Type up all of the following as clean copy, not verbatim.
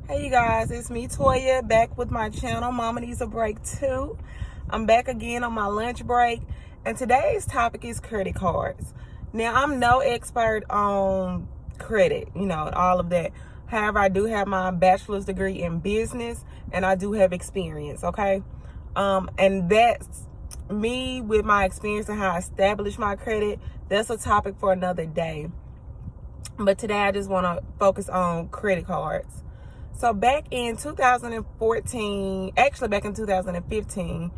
Hey you guys, it's me Toya back with my channel Mama Needs a Break too. I'm back again on my lunch break, and today's topic is credit cards. Now I'm no expert on credit, and all of that. However, I do have my bachelor's degree in business and I do have experience, okay? And that's me with my experience and how I established my credit. That's a topic for another day. But today I just want to focus on credit cards. So back in 2014, actually back in 2015,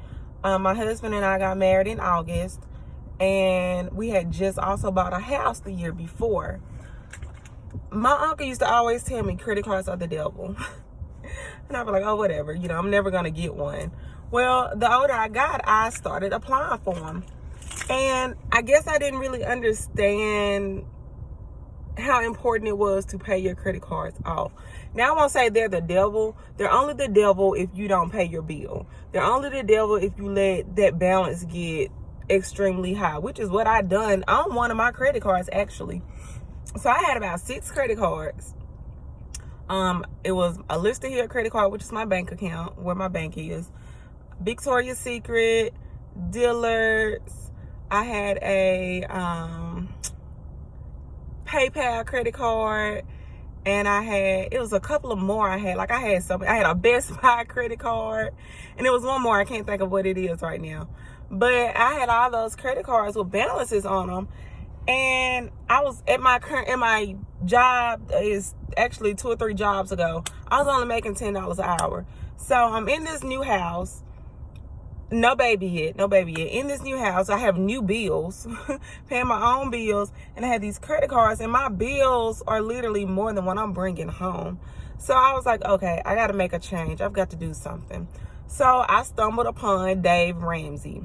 my husband and I got married in August, and we had just also bought a house the year before. My uncle used to always tell me credit cards are the devil. And I'd be like, oh, whatever, I'm never going to get one. Well, the older I got, I started applying for them. And I guess I didn't really understand how important it was to pay your credit cards off. Now, I won't say they're the devil. They're only the devil if you don't pay your bill. They're only the devil if you let that balance get extremely high, which is what I done on one of my credit cards, actually. So I had about 6 credit cards. It was a Listed Hill credit card, which is my bank account, where my bank is. Victoria's Secret, Dillard's. I had a PayPal credit card, and it was a couple of more I had. I had a Best Buy credit card, and it was one more. I can't think of what it is right now. But I had all those credit cards with balances on them, and I was at my job is actually 2 or 3 jobs ago. I was only making $10 an hour. So I'm in this new house. No baby yet. In this new house, I have new bills, paying my own bills, and I have these credit cards, and my bills are literally more than what I'm bringing home. So I was like, okay, I got to make a change. I've got to do something. So I stumbled upon Dave Ramsey.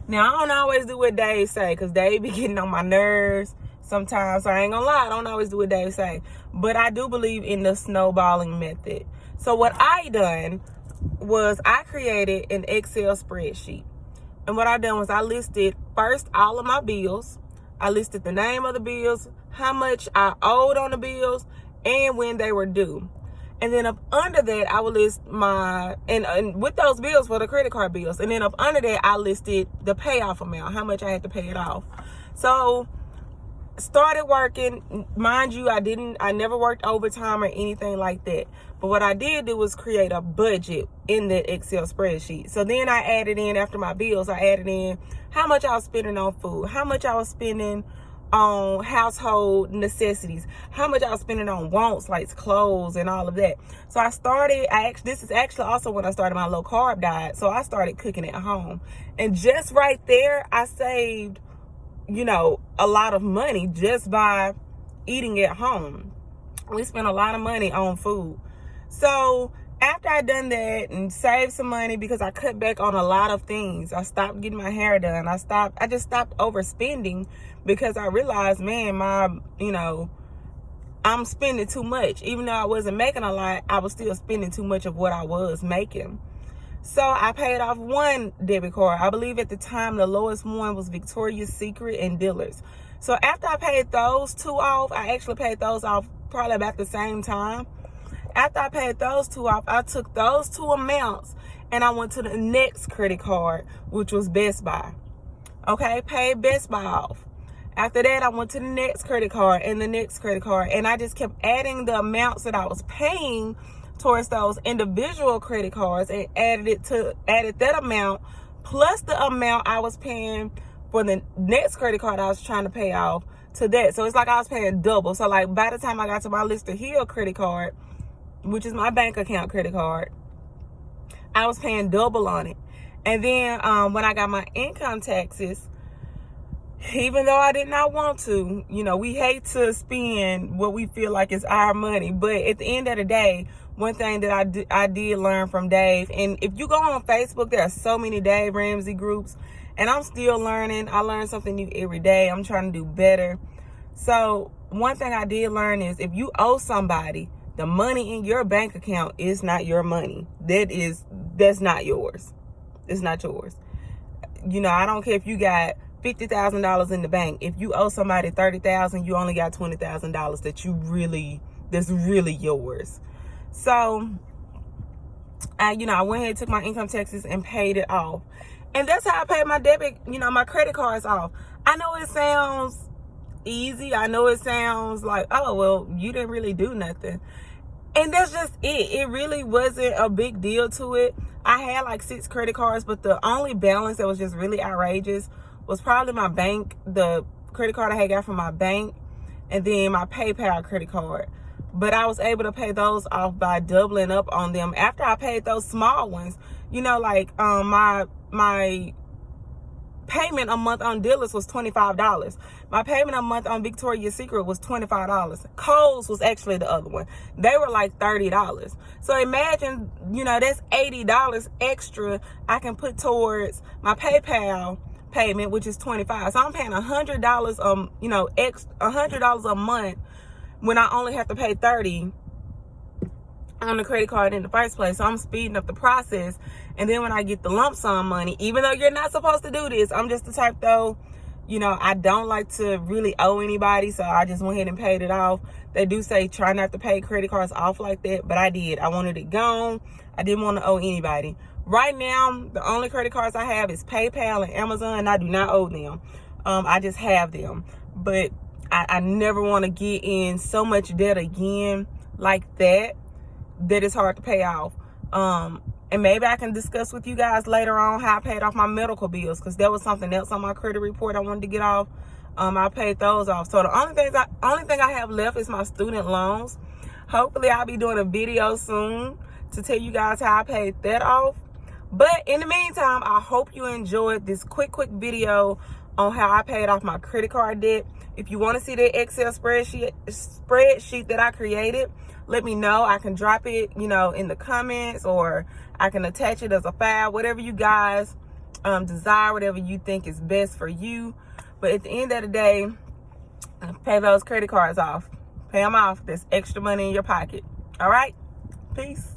Now, I don't always do what Dave say, because Dave be getting on my nerves sometimes. So I ain't gonna lie, I don't always do what Dave say. But I do believe in the snowballing method. So what I done was I created an Excel spreadsheet. And what I done was I listed first all of my bills. I listed the name of the bills, how much I owed on the bills, and when they were due. And then up under that, I would list and with those bills were the credit card bills. And then up under that, I listed the payoff amount, how much I had to pay it off. So started working. Mind you, I never worked overtime or anything like that. But what I did do was create a budget in that Excel spreadsheet. So then I added in, after my bills, I added in how much I was spending on food, how much I was spending on household necessities, how much I was spending on wants like clothes and all of that. So this is actually also when I started my low carb diet. So I started cooking at home. And just right there, I saved a lot of money just by eating at home. We spent a lot of money on food. So after I done that and saved some money, because I cut back on a lot of things, I stopped getting my hair done. I just stopped overspending, because I realized, man, I'm spending too much. Even though I wasn't making a lot, I was still spending too much of what I was making. So I paid off one debit card. I believe at the time the lowest one was Victoria's Secret and Dillard's. So after I paid those 2 off, I actually paid those off probably about the same time. After I paid those 2 off, I took those 2 amounts and I went to the next credit card, which was Best Buy. Okay, paid Best Buy off. After that, I went to the next credit card and the next credit card, and I just kept adding the amounts that I was paying towards those individual credit cards, and added that amount plus the amount I was paying for the next credit card I was trying to pay off to that. So it's like I was paying double. So like by the time I got to my Listed Hill credit card, which is my bank account credit card, I was paying double on it. And then when I got my income taxes, even though I did not want to, we hate to spend what we feel like is our money. But at the end of the day, one thing that I did learn from Dave, and if you go on Facebook, there are so many Dave Ramsey groups, and I'm still learning. I learn something new every day. I'm trying to do better. So one thing I did learn is, if you owe somebody, the money in your bank account is not your money. That's not yours. It's not yours. I don't care if you got $50,000 in the bank. If you owe somebody $30,000, you only got $20,000 that's really yours. So I went ahead and took my income taxes and paid it off. And that's how I paid my debit, my credit cards off. I know it sounds easy. I know it sounds like, oh, well, you didn't really do nothing. And that's just it. It really wasn't a big deal to it. I had like 6 credit cards, but the only balance that was just really outrageous was probably my bank, the credit card I had got from my bank, and then my PayPal credit card. But I was able to pay those off by doubling up on them after I paid those small ones. My payment a month on Dillard's was $25. My payment a month on Victoria's Secret was $25. Kohl's was actually the other one. They were like $30. So imagine, that's $80 extra I can put towards my PayPal payment, which is $25. So I'm paying $100 $100 a month when I only have to pay $30 on the credit card in the first place. So I'm speeding up the process. And then when I get the lump sum money, even though you're not supposed to do this, I'm just the type though, I don't like to really owe anybody. So I just went ahead and paid it off. They do say try not to pay credit cards off like that, but I did. I wanted it gone. I didn't want to owe anybody. Right now, the only credit cards I have is PayPal and Amazon, and I do not owe them. I just have them. But I never want to get in so much debt again like that it's hard to pay off. And maybe I can discuss with you guys later on how I paid off my medical bills, because there was something else on my credit report I wanted to get off. I paid those off. So the only thing I have left is my student loans. Hopefully I'll be doing a video soon to tell you guys how I paid that off. But in the meantime, I hope you enjoyed this quick video on how I paid off my credit card debt. If you want to see the Excel spreadsheet that I created, let me know. I can drop it, in the comments, or I can attach it as a file, whatever you guys desire, whatever you think is best for you. But at the end of the day, pay those credit cards off. Pay them off. There's extra money in your pocket. All right? Peace.